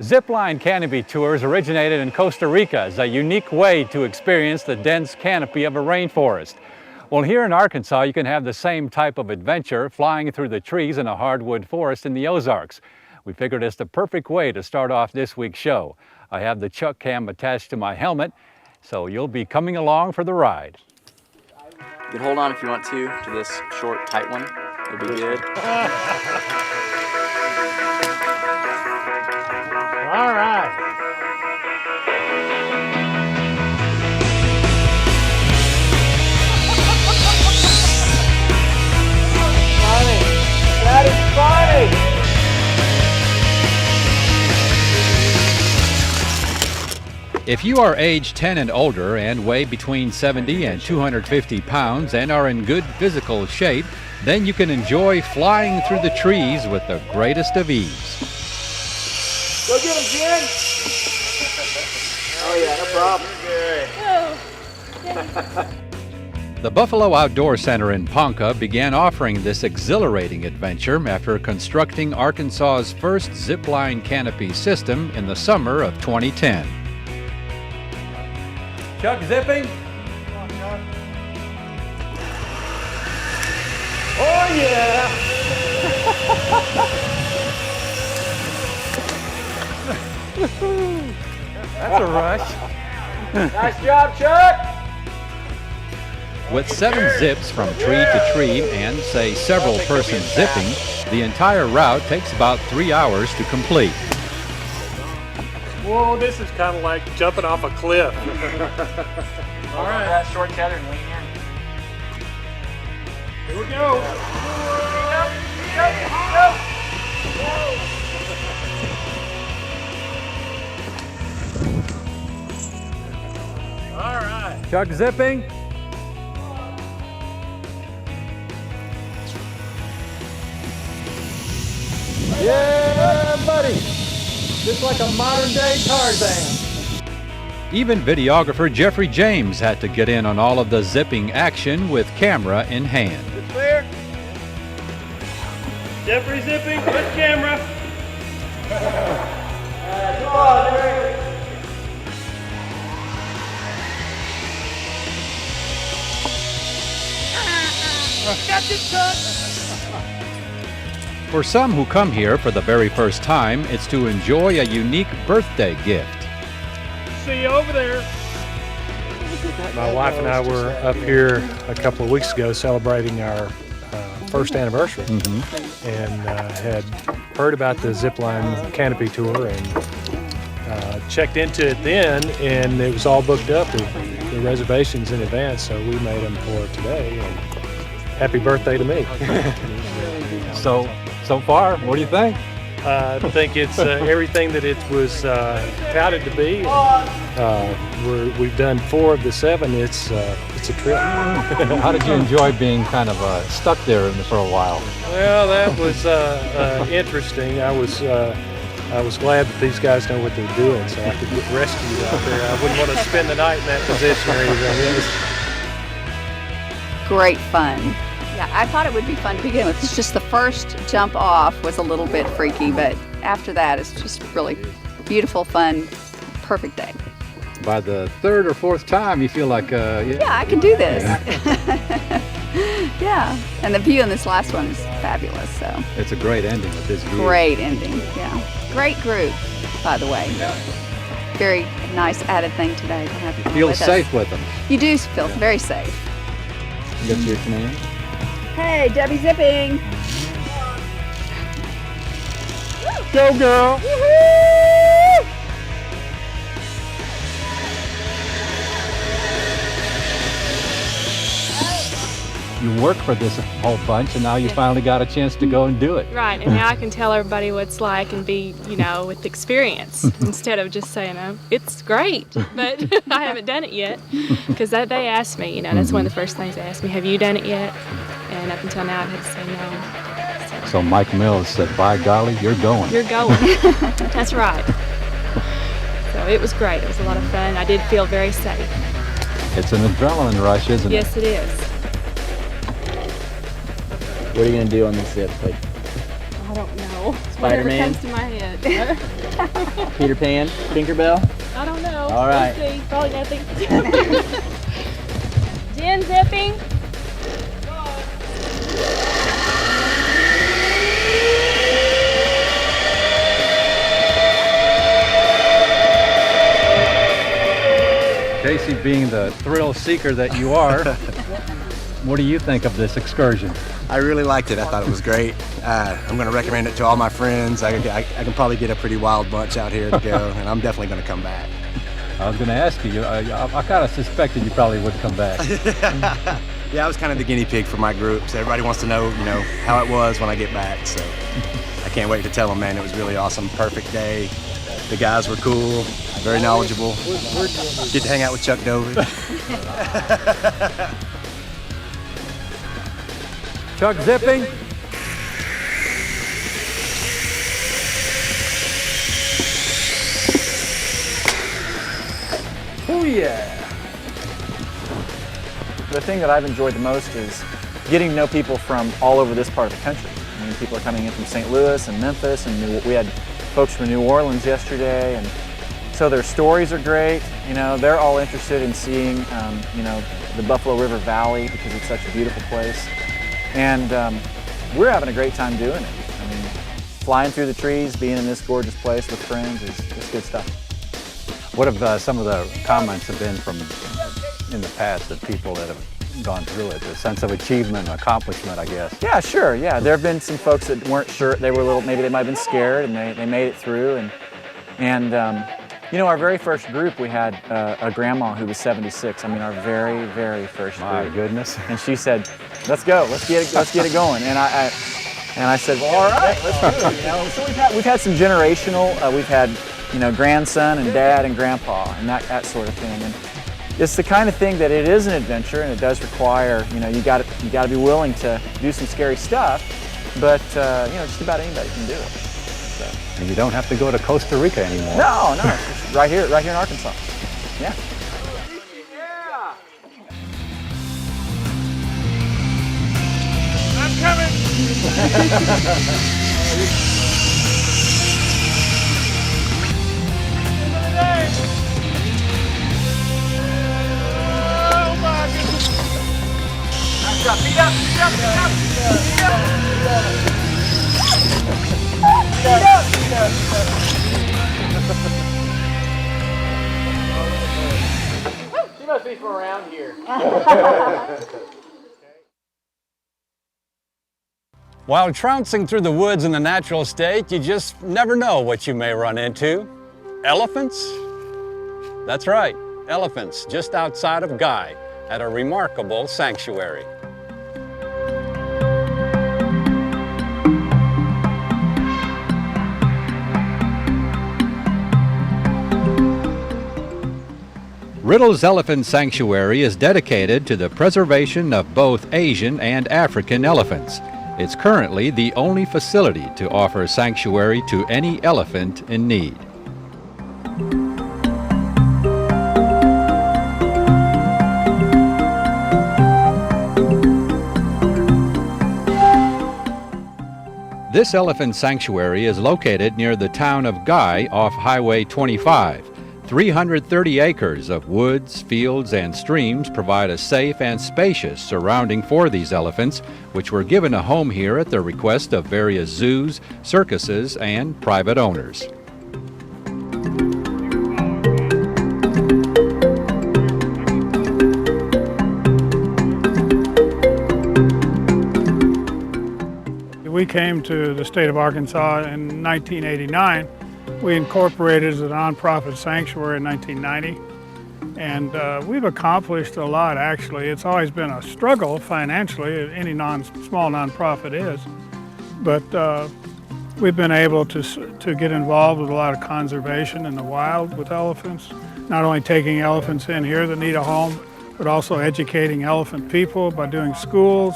Zipline Canopy tours originated in Costa Rica as a unique way to experience the dense canopy of a rainforest. Well, here in Arkansas, you can have the same type of adventure flying through the trees in a hardwood forest in the Ozarks. We figured it's the perfect way to start off this week's show. I have the Chuck Cam attached to my helmet, so you'll be coming along for the ride. You can hold on if you want to this short, tight one. It'll be good. All right. Funny. That is funny. If you are age 10 and older and weigh between 70 and 250 pounds and are in good physical shape, then you can enjoy flying through the trees with the greatest of ease. Go get him, Jen! Oh yeah, no problem. The Buffalo Outdoor Center in Ponca began offering this exhilarating adventure after constructing Arkansas's first zipline canopy system in the summer of 2010. Chuck zipping? Come on, Chuck. Oh yeah! That's a rush. Nice job, Chuck! With 7 zips from tree to tree and, say, several persons zipping, the entire route takes about 3 hours to complete. Whoa, this is kind of like jumping off a cliff. All right. That short tether and lean in. Here we go. All right. Chuck zipping. Yeah, buddy. Just like a modern day Tarzan. Even videographer Jeffrey James had to get in on all of the zipping action with camera in hand. It's clear. Jeffrey zipping with camera. Come on, Derek. Got you, Chuck. For some who come here for the very first time, it's to enjoy a unique birthday gift. See you over there. My wife and I were up here a couple of weeks ago celebrating our first anniversary, and had heard about the Zipline Canopy tour and checked into it then, and it was all booked up, the reservations in advance, so we made them for today. And happy birthday to me. So far, what do you think? I think it's everything that it was touted to be. We've done 4 of the 7. It's a trip. How did you enjoy being kind of stuck there for a while? Well, that was interesting. I was glad that these guys know what they're doing, so I could get rescued out there. I wouldn't want to spend the night in that position or anything. Great fun. Yeah, I thought it would be fun to begin with. It's just the first jump off was a little bit freaky, but after that, it's just really beautiful, fun, perfect day. By the 3rd or 4th time, you feel like, yeah, I can do this. Yeah, and the view in this last one is fabulous. So it's a great ending with this view. Great ending, yeah. Great group, by the way. Very nice added thing today to have you Feel with safe us. with them. You do feel very safe. Get your command. Hey, Debbie zipping. Go, girl. You work for this whole bunch, and now you finally got a chance to go and do it. Right, and now I can tell everybody what it's like and be, with experience instead of just saying, oh, it's great, but I haven't done it yet. Because they asked me, that's one of the first things they asked me, have you done it yet? And up until now, I've had to say no. So Mike Mills said, by golly, you're going. You're going. That's right. So it was great. It was a lot of fun. I did feel very safe. It's an adrenaline rush, isn't it? Yes, it is. What are you going to do on this zip? I don't know. know. Whatever Spider-Man? comes to my head. Peter Pan, Tinkerbell. I don't know. All right. We'll see. Probably nothing. Gin zipping. Casey, being the thrill seeker that you are, what do you think of this excursion? I really liked it. I thought it was great. I'm going to recommend it to all my friends. I can probably get a pretty wild bunch out here to go, and I'm definitely going to come back. I was going to ask you, I kind of suspected you probably would come back. Yeah, I was kind of the guinea pig for my group, so everybody wants to know, how it was when I get back. So I can't wait to tell them, man. It was really awesome. Perfect day. The guys were cool, very knowledgeable. Get to hang out with Chuck Dovey. Chuck zipping? Oh yeah. The thing that I've enjoyed the most is getting to know people from all over this part of the country. I mean, people are coming in from St. Louis and Memphis, and we had folks from New Orleans yesterday, and so their stories are great. They're all interested in seeing, the Buffalo River Valley because it's such a beautiful place, and we're having a great time doing it. I mean, flying through the trees, being in this gorgeous place with friends is good stuff. What have some of the comments have been from in the past of people that have gone through it? The sense of achievement, accomplishment, I guess. Yeah, sure. Yeah, there have been some folks that weren't sure. They were maybe they might have been scared, and they made it through. And our very first group, we had a grandma who was 76. I mean, our very, very first group. My goodness. And she said, "Let's go. Let's get it going." And I said, "Well, all right, let's do it." So we've had some generational. We've had grandson and dad and grandpa and that sort of thing. And it's the kind of thing that it is an adventure, and it does require, you got to be willing to do some scary stuff, but just about anybody can do it. So. And you don't have to go to Costa Rica anymore. No, it's right here in Arkansas. Yeah. I'm coming. Feet up, feet up, feet up, feet up. He must be from around here. While trouncing through the woods in the natural state, you just never know what you may run into. Elephants? That's right, elephants just outside of Guy at a remarkable sanctuary. Riddle's Elephant Sanctuary is dedicated to the preservation of both Asian and African elephants. It's currently the only facility to offer sanctuary to any elephant in need. This elephant sanctuary is located near the town of Guy off Highway 25. 330 acres of woods, fields, and streams provide a safe and spacious surrounding for these elephants, which were given a home here at the request of various zoos, circuses, and private owners. We came to the state of Arkansas in 1989. We incorporated as a nonprofit sanctuary in 1990, and we've accomplished a lot, actually. It's always been a struggle financially, any small nonprofit is, but we've been able to get involved with a lot of conservation in the wild with elephants, not only taking elephants in here that need a home, but also educating elephant people by doing schools,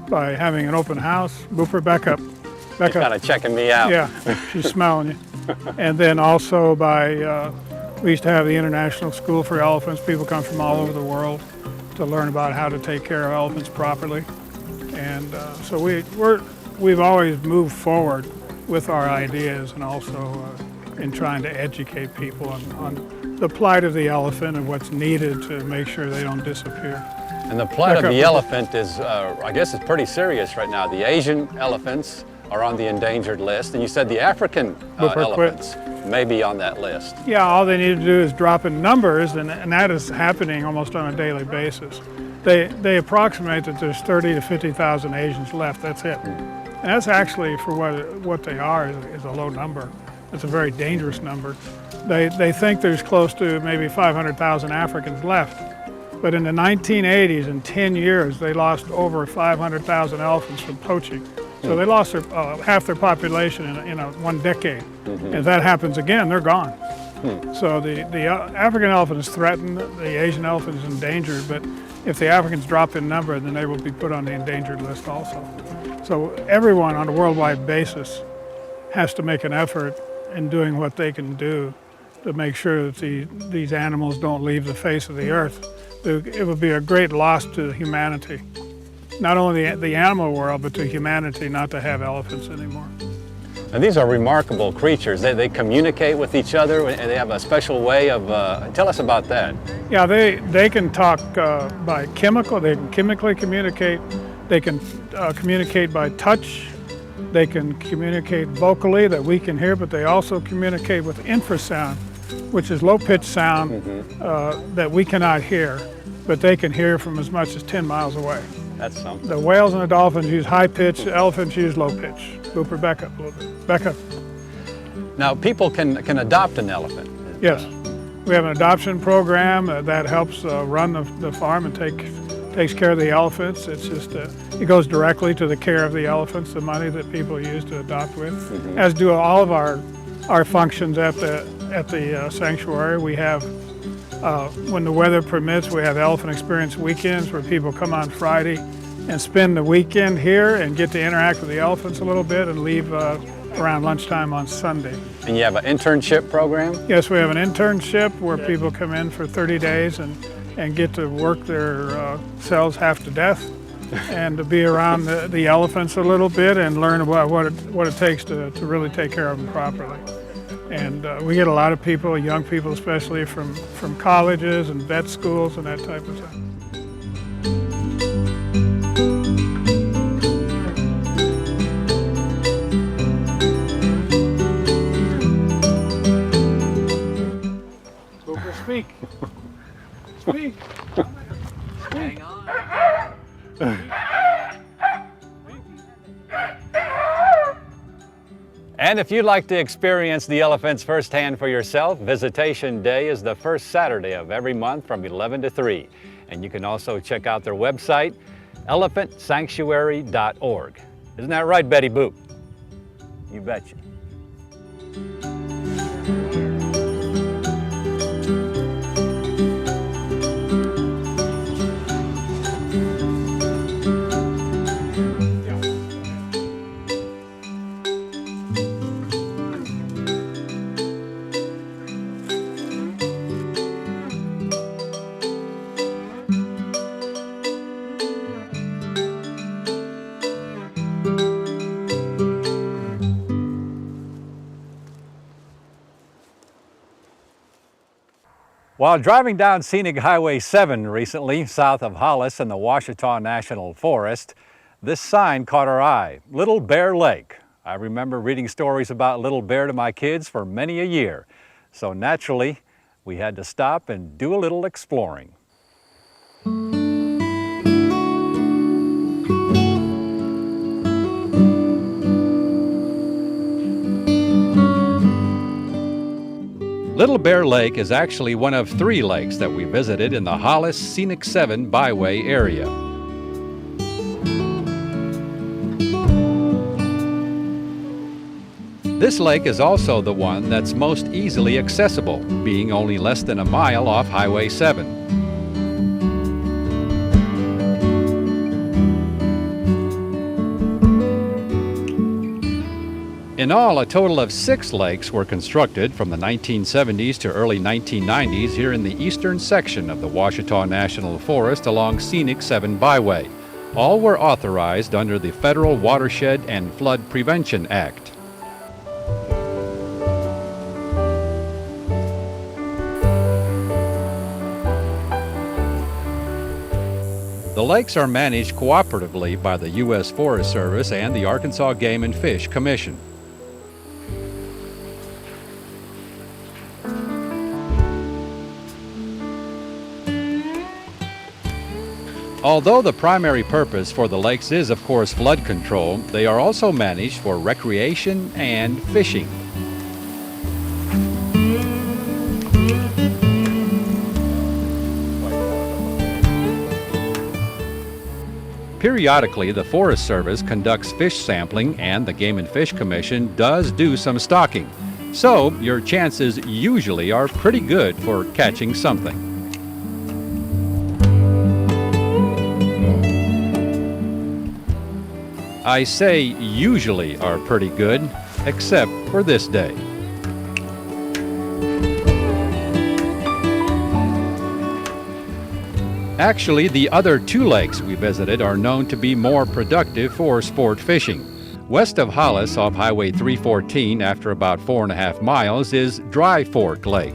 by having an open house. Booper, back up. You're kind of checking me out. Yeah, she's smelling you. And then also we used to have the International School for Elephants. People come from all over the world to learn about how to take care of elephants properly. And so we've always moved forward with our ideas, and also in trying to educate people on the plight of the elephant and what's needed to make sure they don't disappear. And the plight of the elephant is, I guess it's pretty serious right now. The Asian elephants are on the endangered list, and you said the African elephants may be on that list. Yeah, all they need to do is drop in numbers, and that is happening almost on a daily basis. They approximate that there's 30 to 50,000 Asians left, that's it. And that's actually, for what they are, is a low number. It's a very dangerous number. They think there's close to maybe 500,000 Africans left. But in the 1980s, in 10 years, they lost over 500,000 elephants from poaching. So they lost half their population in one decade. If that happens again, they're gone. So the African elephant is threatened, the Asian elephant is endangered, but if the Africans drop in number, then they will be put on the endangered list also. So everyone on a worldwide basis has to make an effort in doing what they can do to make sure that these animals don't leave the face of the earth. It would be a great loss to humanity. Not only the animal world, but to humanity not to have elephants anymore. And these are remarkable creatures. They communicate with each other, and they have a special way of, tell us about that. Yeah, they can talk by chemical, they can chemically communicate, they can communicate by touch, they can communicate vocally that we can hear, but they also communicate with infrasound, which is low-pitched sound that we cannot hear, but they can hear from as much as 10 miles away. That's something. The whales and the dolphins use high pitch, the elephants use low pitch. Cooper, back up a little bit. Back up. Now, people can adopt an elephant. Yes. We have an adoption program that helps run the farm and takes care of the elephants. It's just, it goes directly to the care of the elephants, the money that people use to adopt with, as do all of our functions at the sanctuary. We have, when the weather permits, we have elephant experience weekends where people come on Friday and spend the weekend here and get to interact with the elephants a little bit and leave around lunchtime on Sunday. And you have an internship program? Yes, we have an internship where people come in for 30 days and get to work their cells half to death and to be around the elephants a little bit and learn about what it takes to really take care of them properly. And we get a lot of people, young people especially, from colleges and vet schools and that type of thing. Speak. Speak. Hang on. And if you'd like to experience the elephants firsthand for yourself, Visitation Day is the first Saturday of every month from 11 to 3. And you can also check out their website, elephantsanctuary.org. Isn't that right, Betty Boop? You betcha. While driving down scenic Highway 7 recently, south of Hollis in the Ouachita National Forest, this sign caught our eye, Little Bear Lake. I remember reading stories about Little Bear to my kids for many a year. So naturally, we had to stop and do a little exploring. Little Bear Lake is actually one of 3 lakes that we visited in the Hollis Scenic 7 Byway area. This lake is also the one that's most easily accessible, being only less than a mile off Highway 7. In all, a total of 6 lakes were constructed from the 1970s to early 1990s here in the eastern section of the Ouachita National Forest along Scenic 7 Byway. All were authorized under the Federal Watershed and Flood Prevention Act. The lakes are managed cooperatively by the U.S. Forest Service and the Arkansas Game and Fish Commission. Although the primary purpose for the lakes is, of course, flood control, they are also managed for recreation and fishing. Periodically, the Forest Service conducts fish sampling and the Game and Fish Commission does do some stocking. So, your chances usually are pretty good for catching something. I say usually are pretty good, except for this day. Actually, the other two lakes we visited are known to be more productive for sport fishing. West of Hollis off Highway 314 after about 4.5 miles is Dry Fork Lake.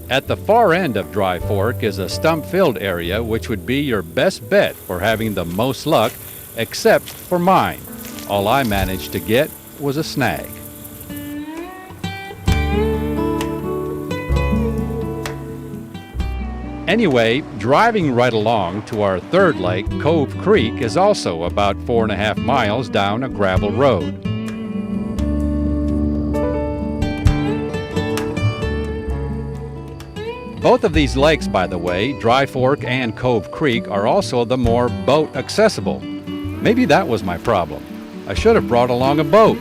At the far end of Dry Fork is a stump-filled area which would be your best bet for having the most luck, except for mine. All I managed to get was a snag. Anyway, driving right along to our third lake, Cove Creek, is also about 4.5 miles down a gravel road. Both of these lakes, by the way, Dry Fork and Cove Creek, are also the more boat accessible. Maybe that was my problem. I should have brought along a boat.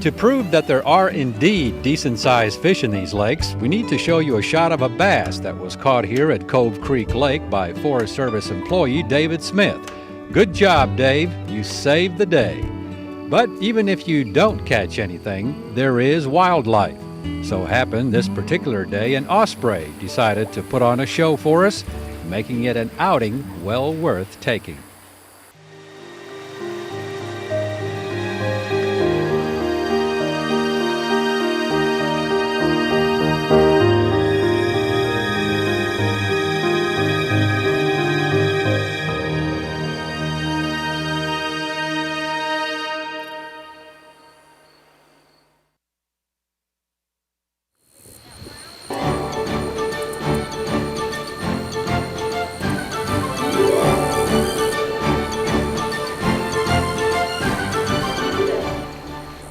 To prove that there are indeed decent-sized fish in these lakes, we need to show you a shot of a bass that was caught here at Cove Creek Lake by Forest Service employee David Smith. Good job, Dave. You saved the day. But even if you don't catch anything, there is wildlife. So happened this particular day an osprey decided to put on a show for us, making it an outing well worth taking.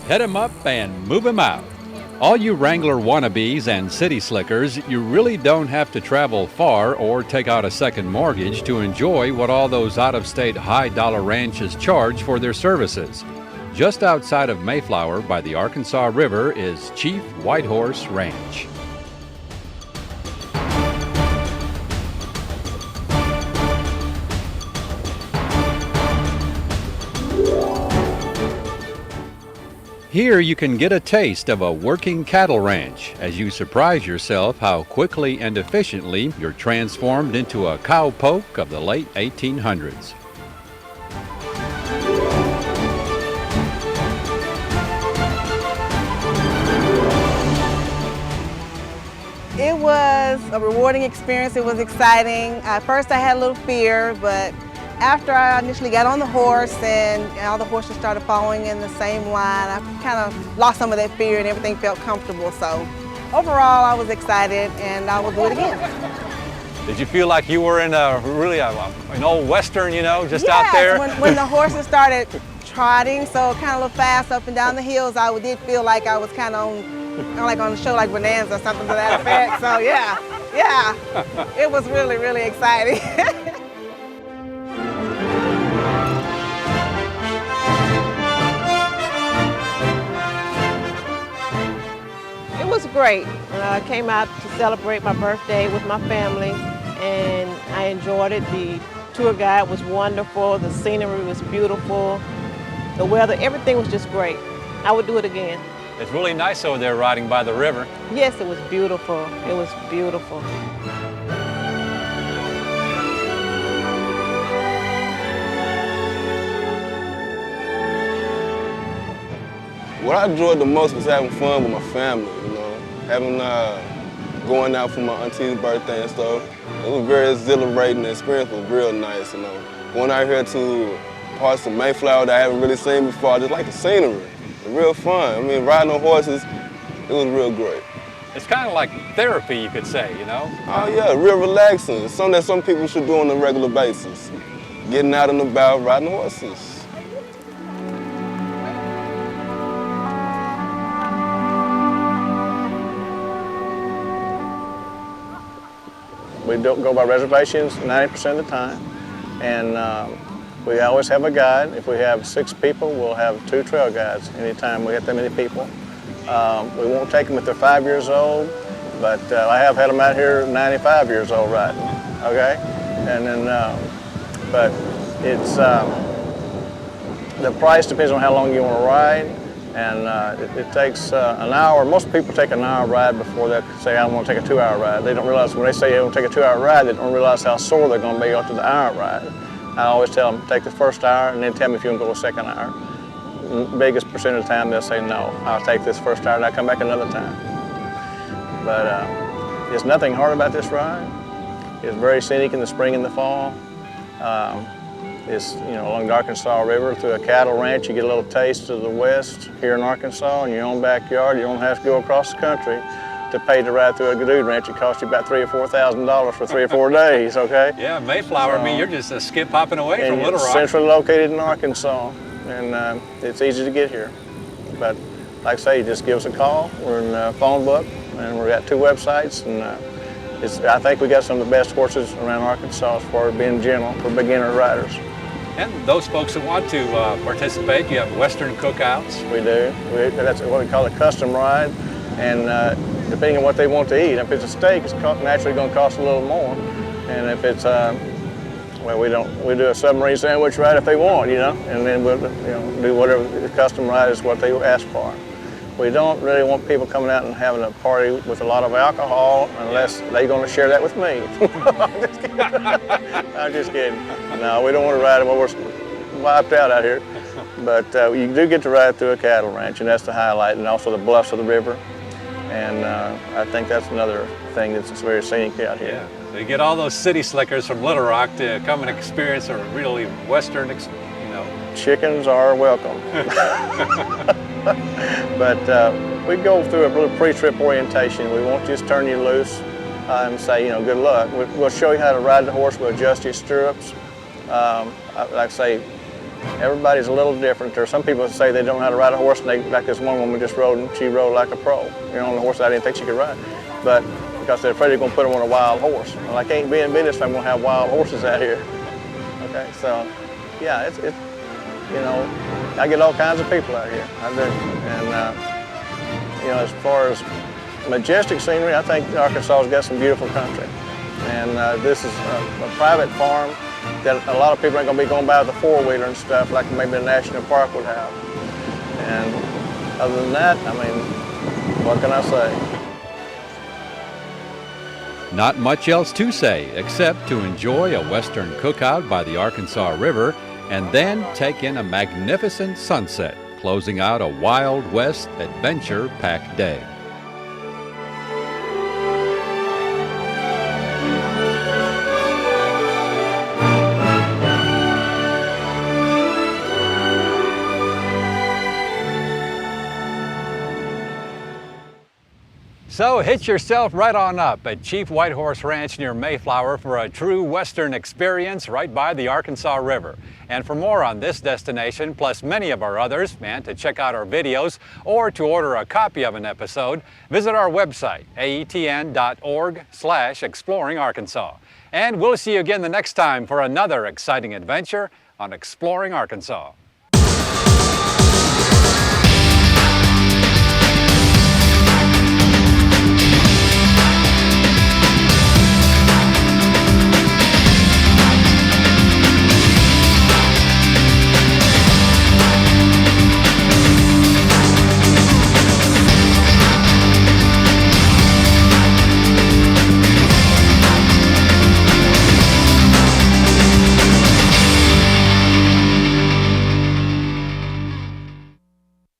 Head 'em up and move 'em out. All you Wrangler wannabes and city slickers, you really don't have to travel far or take out a second mortgage to enjoy what all those out-of-state high-dollar ranches charge for their services. Just outside of Mayflower by the Arkansas River is Chief Whitehorse Ranch. Here you can get a taste of a working cattle ranch as you surprise yourself how quickly and efficiently you're transformed into a cowpoke of the late 1800s. It was a rewarding experience. It was exciting. At first I had a little fear, but after I initially got on the horse and all the horses started following in the same line, I kind of lost some of that fear and everything felt comfortable. So overall, I was excited and I will do it again. Did you feel like you were in an old Western, you know, just yes, out there? When the horses started trotting, so kind of a little fast up and down the hills, I did feel like I was kind of on a show like Bonanza or something to that effect. So yeah, it was really, really exciting. It was great. I came out to celebrate my birthday with my family and I enjoyed it. The tour guide was wonderful, the scenery was beautiful, the weather, everything was just great. I would do it again. It's really nice over there riding by the river. Yes, it was beautiful. It was beautiful. What I enjoyed the most was having fun with my family, you know, going out for my auntie's birthday and stuff. It was very exhilarating. The experience was real nice, you know. Going out here to parts of Mayflower that I haven't really seen before, I just like the scenery. It's real fun. I mean, riding on horses, it was real great. It's kind of like therapy, you could say, you know? Oh yeah, real relaxing. It's something that some people should do on a regular basis. Getting out and about, riding horses. We don't go by reservations 90% of the time, and we always have a guide. If we have 6 people, we'll have 2 trail guides anytime we get that many people. We won't take them if they're 5 years old, but I have had them out here 95 years old riding, okay? And then, but it's, the price depends on how long you want to ride, and it takes an hour. Most people take an hour ride before they say, I want to take a 2-hour ride. They don't realize, when they say they want to take a 2-hour ride, they don't realize how sore they're going to be after the hour ride. I always tell them, take the first hour and then tell me if you want to go a second hour. Biggest percent of the time they'll say, no, I'll take this first hour and I'll come back another time. But there's nothing hard about this ride. It's very scenic in the spring and the fall. It's, you know, along the Arkansas River through a cattle ranch. You get a little taste of the West here in Arkansas in your own backyard. You don't have to go across the country to pay to ride through a dude ranch. It costs you about $3,000 or $4,000 for 3 or 4 days, okay? Yeah, Mayflower, I mean, you're just a skip hopping away from Little Rock. Centrally located in Arkansas, and it's easy to get here. But like I say, you just give us a call. We're in the phone book, and we've got 2 websites, and I think we got some of the best horses around Arkansas as far as being gentle for beginner riders. And those folks who want to participate, you have Western cookouts. We do. That's what we call a custom ride, and depending on what they want to eat. If it's a steak, it's naturally going to cost a little more, and if it's well, we do a submarine sandwich ride if they want, you know, and then we'll do whatever the custom ride is what they ask for. We don't really want people coming out and having a party with a lot of alcohol unless they're going to share that with me. I'm just kidding. I'm just kidding. No, we don't want to ride them while we're wiped out here. But you do get to ride through a cattle ranch, and that's the highlight, and also the bluffs of the river. And I think that's another thing that's very scenic out here. Yeah. So you get all those city slickers from Little Rock to come and experience a really Western, you know. Chickens are welcome. But we go through a little pre-trip orientation. We won't just turn you loose and say, you know, good luck. We'll show you how to ride the horse. We'll adjust your stirrups. Like I say, everybody's a little different. There are some people that say they don't know how to ride a horse, and like this one woman just rode, and she rode like a pro. You know, on the horse I didn't think she could ride. But because they're afraid they're going to put them on a wild horse. Well, I can't be in business if I'm going to have wild horses out here. Okay, so yeah, it's you know, I get all kinds of people out here. I do, and you know, as far as majestic scenery, I think Arkansas has got some beautiful country, and this is a private farm that a lot of people aren't going to be going by with a 4-wheeler and stuff like maybe a national park would have. And other than that, I mean, what can I say? Not much else to say except to enjoy a Western cookout by the Arkansas River and then take in a magnificent sunset, closing out a Wild West adventure-packed day. So hitch yourself right on up at Chief Whitehorse Ranch near Mayflower for a true Western experience right by the Arkansas River. And for more on this destination, plus many of our others, and to check out our videos or to order a copy of an episode, visit our website, aetn.org/exploringarkansas. And we'll see you again the next time for another exciting adventure on Exploring Arkansas.